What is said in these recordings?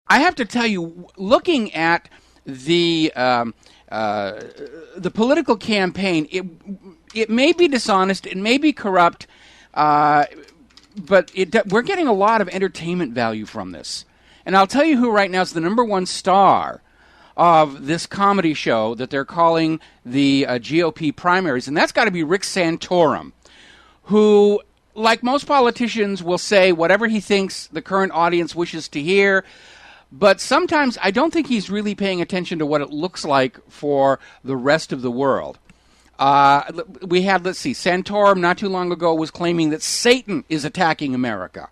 I have to tell you, looking at the the political campaign, it may be dishonest, it may be corrupt, but we're getting a lot of entertainment value from this. And I'll tell you who right now is the number one star of this comedy show that they're calling the GOP primaries, and that's got to be Rick Santorum, who, like most politicians, will say whatever he thinks the current audience wishes to hear. But sometimes I don't think he's really paying attention to what it looks like for the rest of the world. We had, let's see, Santorum not too long ago was claiming that Satan is attacking America,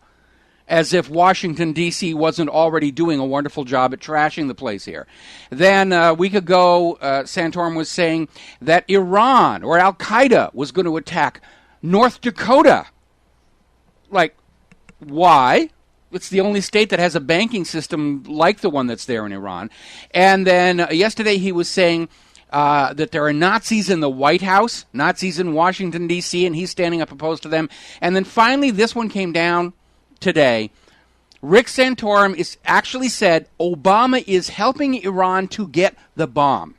as if Washington, D.C. wasn't already doing a wonderful job at trashing the place here. Then a week ago, Santorum was saying that Iran or Al-Qaeda was going to attack North Dakota. Like, why? It's the only state that has a banking system like the one that's there in Iran. And then yesterday he was saying that there are Nazis in the White House, Nazis in Washington, D.C., and he's standing up opposed to them. And then finally this one came down today. Rick Santorum is actually said Obama is helping Iran to get the bomb.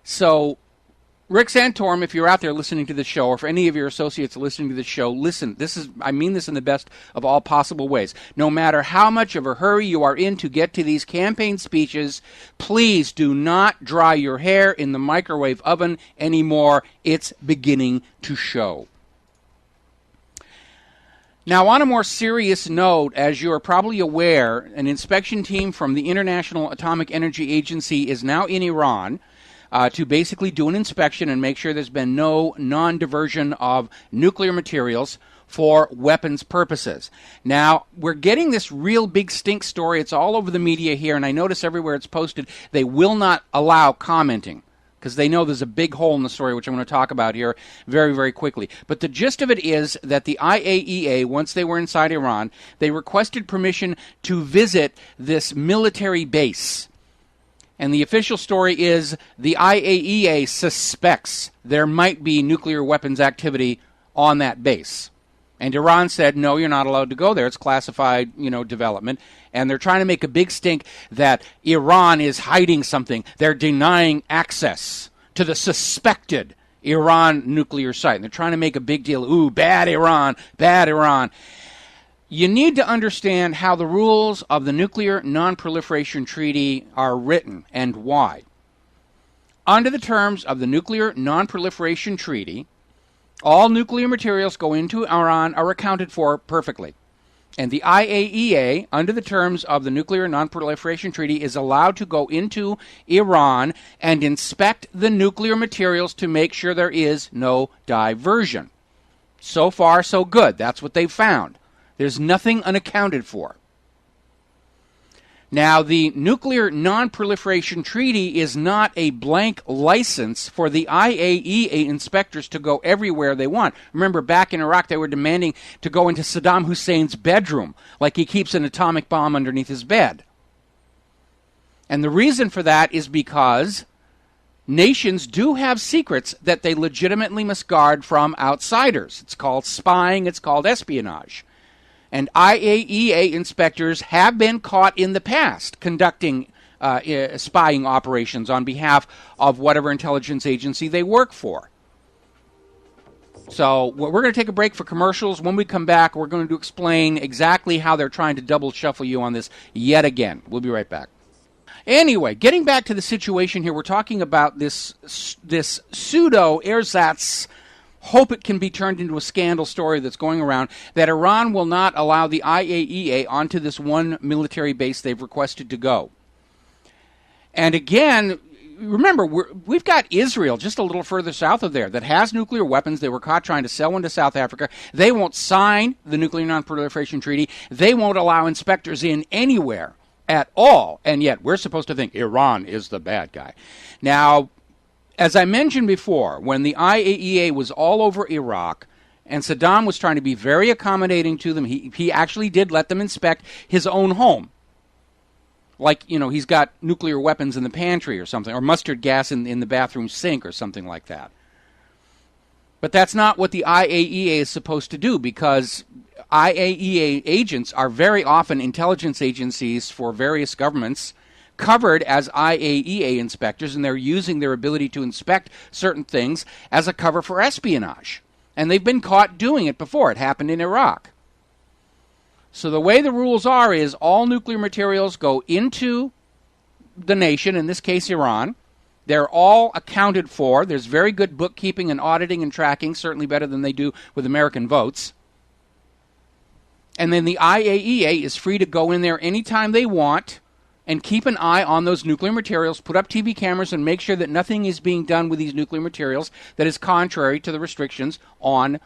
So Rick Santorum, if you're out there listening to the show, or if any of your associates are listening to the show, listen, I mean this in the best of all possible ways. No matter how much of a hurry you are in to get to these campaign speeches, please do not dry your hair in the microwave oven anymore. It's beginning to show. Now, on a more serious note, as you are probably aware, an inspection team from the International Atomic Energy Agency is now in Iran to basically do an inspection and make sure there's been no non-diversion of nuclear materials for weapons purposes. Now, we're getting this real big stink story. It's all over the media here, and I notice everywhere it's posted, they will not allow commenting because they know there's a big hole in the story, which I'm going to talk about here very, very quickly. But the gist of it is that the IAEA, once they were inside Iran, they requested permission to visit this military base. And the official story is the IAEA suspects there might be nuclear weapons activity on that base. And Iran said, no, you're not allowed to go there. It's classified, development. And they're trying to make a big stink that Iran is hiding something. They're denying access to the suspected Iran nuclear site. And they're trying to make a big deal. Ooh, bad Iran, bad Iran. You need to understand how the rules of the Nuclear Non-Proliferation Treaty are written and why. Under the terms of the Nuclear Non-Proliferation Treaty, all nuclear materials go into Iran are accounted for perfectly. And the IAEA, under the terms of the Nuclear Non-Proliferation Treaty, is allowed to go into Iran and inspect the nuclear materials to make sure there is no diversion. So far, so good. That's what they've found. There's nothing unaccounted for. Now, the Nuclear Non-Proliferation Treaty is not a blank license for the IAEA inspectors to go everywhere they want. Remember, back in Iraq, they were demanding to go into Saddam Hussein's bedroom, like he keeps an atomic bomb underneath his bed. And the reason for that is because nations do have secrets that they legitimately must guard from outsiders. It's called spying, it's called espionage. And IAEA inspectors have been caught in the past conducting spying operations on behalf of whatever intelligence agency they work for. So we're going to take a break for commercials. When we come back, we're going to explain exactly how they're trying to double shuffle you on this yet again. We'll be right back. Anyway, getting back to the situation here, we're talking about this pseudo ersatz hope it can be turned into a scandal story that's going around, that Iran will not allow the IAEA onto this one military base they've requested to go. And again, remember, we've got Israel just a little further south of there that has nuclear weapons. They were caught trying to sell one to South Africa. They won't sign the Nuclear Non-Proliferation Treaty. They won't allow inspectors in anywhere at all. And yet we're supposed to think Iran is the bad guy. Now, as I mentioned before, when the IAEA was all over Iraq and Saddam was trying to be very accommodating to them, he actually did let them inspect his own home. Like, he's got nuclear weapons in the pantry or something, or mustard gas in the bathroom sink or something like that. But that's not what the IAEA is supposed to do, because IAEA agents are very often intelligence agencies for various governments covered as IAEA inspectors, and they're using their ability to inspect certain things as a cover for espionage. And they've been caught doing it before. It happened in Iraq. So the way the rules are is all nuclear materials go into the nation, in this case Iran. They're all accounted for. There's very good bookkeeping and auditing and tracking, certainly better than they do with American votes. And then the IAEA is free to go in there anytime they want and keep an eye on those nuclear materials, put up TV cameras, and make sure that nothing is being done with these nuclear materials that is contrary to the restrictions on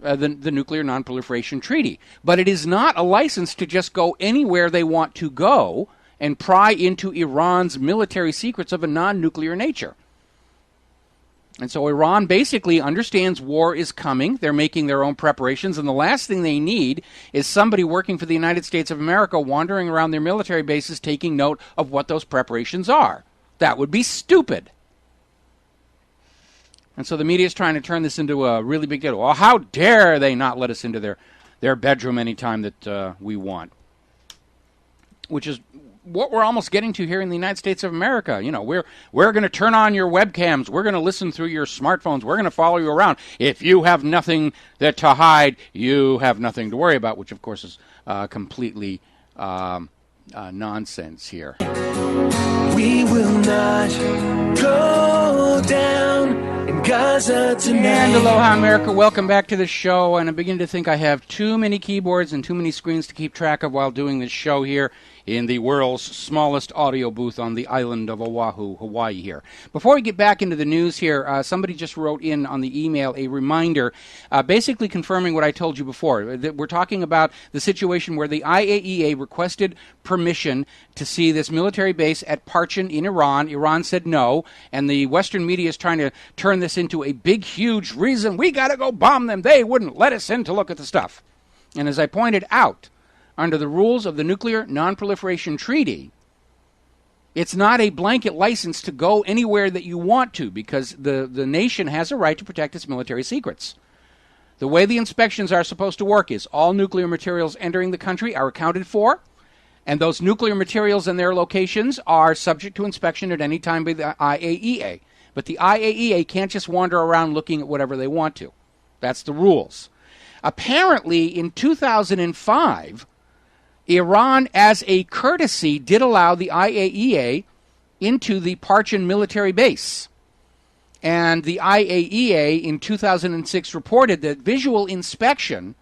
the Nuclear Non-Proliferation Treaty. But it is not a license to just go anywhere they want to go and pry into Iran's military secrets of a non-nuclear nature. And so Iran basically understands war is coming. They're making their own preparations, and the last thing they need is somebody working for the United States of America wandering around their military bases taking note of what those preparations are. That would be stupid. And so the media is trying to turn this into a really big deal. Well, how dare they not let us into their bedroom anytime that we want? Which is what we're almost getting to here in the United States of America. You know, we're going to turn on your webcams. We're going to listen through your smartphones. We're going to follow you around. If you have nothing to hide, you have nothing to worry about, which, of course, is completely nonsense here. We will not go down in Gaza tonight. And aloha, America. Welcome back to the show. And I'm beginning to think I have too many keyboards and too many screens to keep track of while doing this show here in the world's smallest audio booth on the island of Oahu, Hawaii here. Before we get back into the news here, somebody just wrote in on the email a reminder, basically confirming what I told you before. That we're talking about the situation where the IAEA requested permission to see this military base at Parchin in Iran. Iran said no, and the Western media is trying to turn this into a big, huge reason. We got to go bomb them. They wouldn't let us in to look at the stuff. And as I pointed out, under the rules of the Nuclear Non-Proliferation Treaty, it's not a blanket license to go anywhere that you want to, because the nation has a right to protect its military secrets. The way the inspections are supposed to work is all nuclear materials entering the country are accounted for, and those nuclear materials and their locations are subject to inspection at any time by the IAEA. But the IAEA can't just wander around looking at whatever they want to. That's the rules. Apparently, in 2005, Iran, as a courtesy, did allow the IAEA into the Parchin military base. And the IAEA in 2006 reported that visual inspection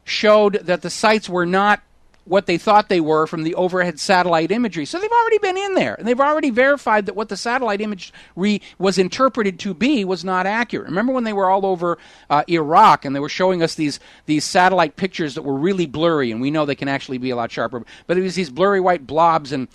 showed that the sites were not what they thought they were from the overhead satellite imagery. So they've already been in there, and they've already verified that what the satellite imagery was interpreted to be was not accurate. Remember when they were all over Iraq, and they were showing us these satellite pictures that were really blurry, and we know they can actually be a lot sharper, but it was these blurry white blobs, and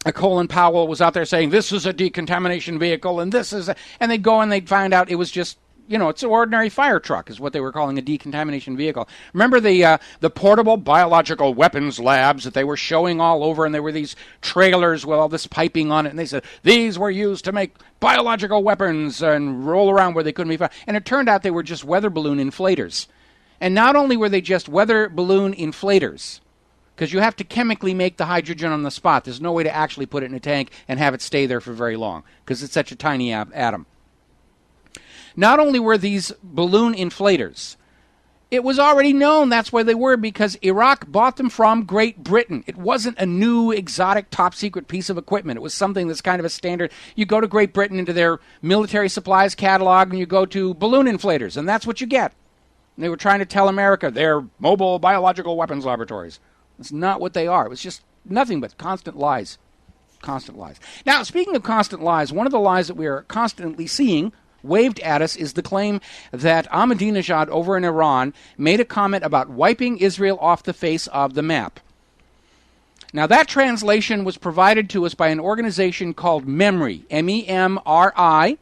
Colin Powell was out there saying, this is a decontamination vehicle, and this is and they'd go and they'd find out it was just, you know, it's an ordinary fire truck is what they were calling a decontamination vehicle. Remember the portable biological weapons labs that they were showing all over, and there were these trailers with all this piping on it, and they said, these were used to make biological weapons and roll around where they couldn't be found. And it turned out they were just weather balloon inflators. And not only were they just weather balloon inflators, because you have to chemically make the hydrogen on the spot. There's no way to actually put it in a tank and have it stay there for very long, because it's such a tiny atom. Not only were these balloon inflators, it was already known that's where they were, because Iraq bought them from Great Britain. It wasn't a new, exotic, top-secret piece of equipment. It was something that's kind of a standard. You go to Great Britain into their military supplies catalog, and you go to balloon inflators, and that's what you get. And they were trying to tell America they're mobile biological weapons laboratories. That's not what they are. It was just nothing but constant lies. Constant lies. Now, speaking of constant lies, one of the lies that we are constantly seeing waved at us is the claim that Ahmadinejad over in Iran made a comment about wiping Israel off the face of the map. Now, that translation was provided to us by an organization called MEMRI, M-E-M-R-I,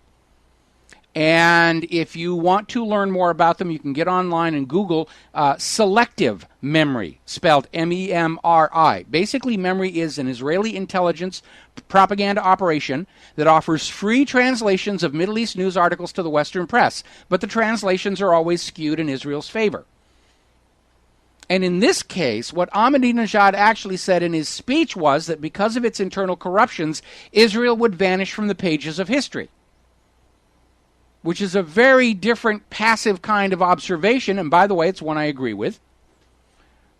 And if you want to learn more about them, you can get online and Google selective memory, spelled MEMRI. Basically, memory is an Israeli intelligence propaganda operation that offers free translations of Middle East news articles to the Western press, but the translations are always skewed in Israel's favor. And in this case, what Ahmadinejad actually said in his speech was that because of its internal corruptions, Israel would vanish from the pages of history, which is a very different passive kind of observation. And by the way, it's one I agree with.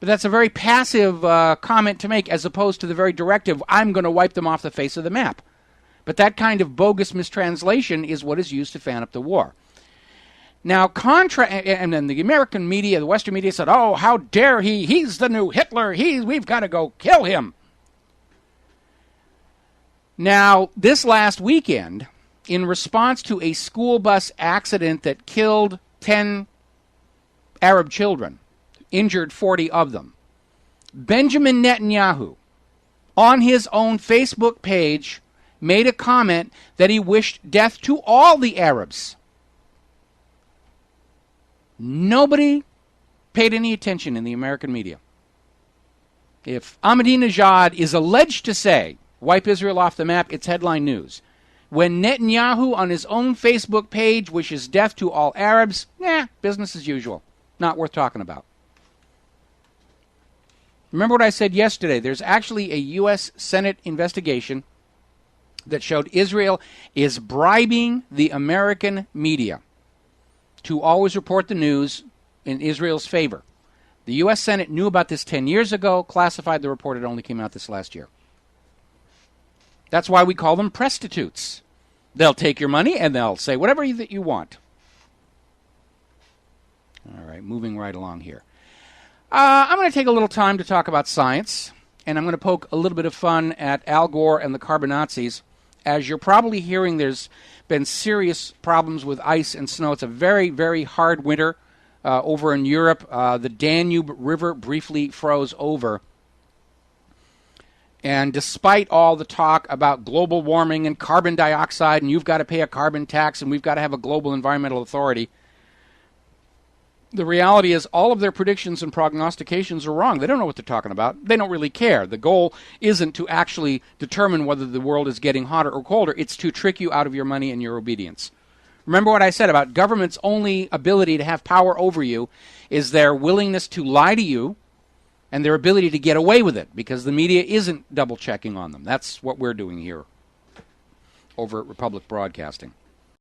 But that's a very passive comment to make as opposed to the very directive, I'm going to wipe them off the face of the map. But that kind of bogus mistranslation is what is used to fan up the war. Now, and then the American media, the Western media said, oh, how dare he? He's the new Hitler. We've got to go kill him. Now, this last weekend, in response to a school bus accident that killed 10 Arab children, injured 40 of them, Benjamin Netanyahu, on his own Facebook page, made a comment that he wished death to all the Arabs. Nobody paid any attention in the American media. If Ahmadinejad is alleged to say, wipe Israel off the map, it's headline news. When Netanyahu on his own Facebook page wishes death to all Arabs, business as usual. Not worth talking about. Remember what I said yesterday. There's actually a U.S. Senate investigation that showed Israel is bribing the American media to always report the news in Israel's favor. The U.S. Senate knew about this 10 years ago, classified the report. It only came out this last year. That's why we call them prostitutes. They'll take your money and they'll say whatever that you want. All right, moving right along here. I'm going to take a little time to talk about science, and I'm going to poke a little bit of fun at Al Gore and the Carbonazis. As you're probably hearing, there's been serious problems with ice and snow. It's a very, very hard winter over in Europe. The Danube River briefly froze over. And despite all the talk about global warming and carbon dioxide, and you've got to pay a carbon tax, and we've got to have a global environmental authority, the reality is all of their predictions and prognostications are wrong. They don't know what they're talking about. They don't really care. The goal isn't to actually determine whether the world is getting hotter or colder. It's to trick you out of your money and your obedience. Remember what I said about government's only ability to have power over you is their willingness to lie to you and their ability to get away with it because the media isn't double-checking on them. That's what we're doing here over at Republic Broadcasting.